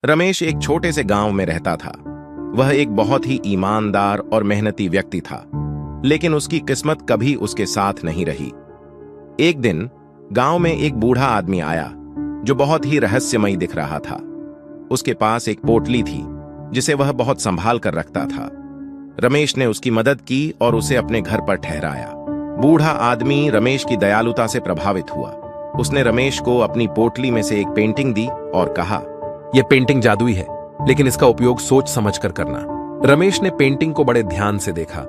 रमेश एक छोटे से गांव में रहता था। वह एक बहुत ही ईमानदार और मेहनती व्यक्ति था, लेकिन उसकी किस्मत कभी उसके साथ नहीं रही। एक दिन गांव में एक बूढ़ा आदमी आया जो बहुत ही रहस्यमयी दिख रहा था। उसके पास एक पोटली थी जिसे वह बहुत संभाल कर रखता था। रमेश ने उसकी मदद की और उसे अपने घर पर ठहराया। बूढ़ा आदमी रमेश की दयालुता से प्रभावित हुआ। उसने रमेश को अपनी पोटली में से एक पेंटिंग दी और कहा, यह पेंटिंग जादुई है, लेकिन इसका उपयोग सोच समझ कर करना। रमेश ने पेंटिंग को बड़े ध्यान से देखा।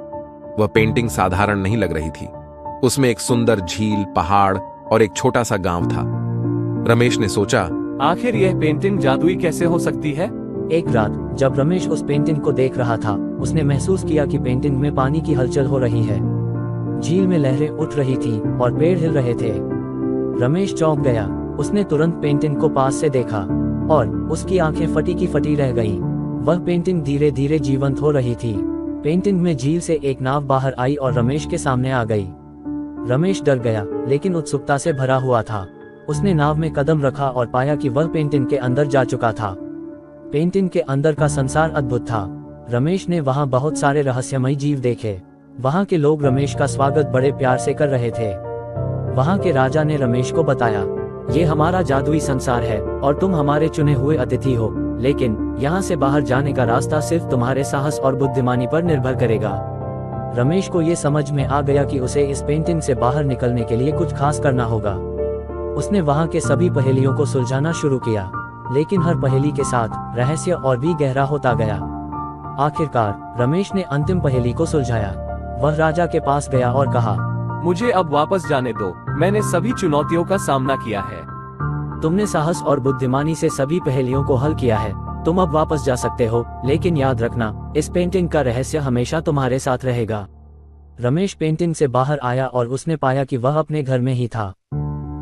वह पेंटिंग साधारण नहीं लग रही थी। उसमें एक सुंदर झील, पहाड़ और एक छोटा सा गांव था। रमेश ने सोचा, आखिर यह पेंटिंग जादुई कैसे हो सकती है? एक रात जब रमेश उस पेंटिंग को देख रहा था, उसने महसूस किया कि पेंटिंग में पानी की हलचल हो रही है। झील में लहरें उठ रही थी और पेड़ हिल रहे थे। रमेश चौंक गया। उसने तुरंत पेंटिंग को पास से देखा और उसकी आंखें फटी की फटी रह गईं। वह पेंटिंग धीरे धीरे जीवंत हो रही थी। पेंटिंग में झील से एक नाव बाहर आई और रमेश के सामने आ गई। रमेश डर गया, लेकिन उत्सुकता से भरा हुआ था। उसने नाव में कदम रखा और पाया कि वह पेंटिंग के अंदर जा चुका था। पेंटिंग के अंदर का संसार अद्भुत था। रमेश ने वहां बहुत सारे रहस्यमयी जीव देखे। वहां के लोग रमेश का स्वागत बड़े प्यार से कर रहे थे। वहां के राजा ने रमेश को बताया, ये हमारा जादुई संसार है और तुम हमारे चुने हुए अतिथि हो, लेकिन यहाँ से बाहर जाने का रास्ता सिर्फ तुम्हारे साहस और बुद्धिमानी पर निर्भर करेगा। रमेश को ये समझ में आ गया कि उसे इस पेंटिंग से बाहर निकलने के लिए कुछ खास करना होगा। उसने वहां के सभी पहेलियों को सुलझाना शुरू किया, लेकिन हर पहेली के साथ रहस्य और भी गहरा होता गया। आखिरकार रमेश ने अंतिम पहेली को सुलझाया। वह राजा के पास गया और कहा, मुझे अब वापस जाने दो। मैंने सभी चुनौतियों का सामना किया है। तुमने साहस और बुद्धिमानी से सभी पहेलियों को हल किया है। तुम अब वापस जा सकते हो, लेकिन याद रखना, इस पेंटिंग का रहस्य हमेशा तुम्हारे साथ रहेगा। रमेश पेंटिंग से बाहर आया और उसने पाया कि वह अपने घर में ही था।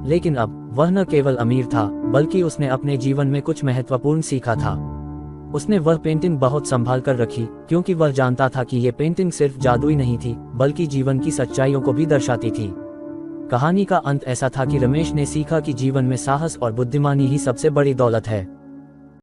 लेकिन अब वह न केवल अमीर था, बल्कि उसने अपने जीवन में कुछ महत्वपूर्ण सीखा था। उसने वह पेंटिंग बहुत संभाल कर रखी, क्योंकि वह जानता था कि यह पेंटिंग सिर्फ जादुई नहीं थी, बल्कि जीवन की सच्चाइयों को भी दर्शाती थी। कहानी का अंत ऐसा था कि रमेश ने सीखा कि जीवन में साहस और बुद्धिमानी ही सबसे बड़ी दौलत है।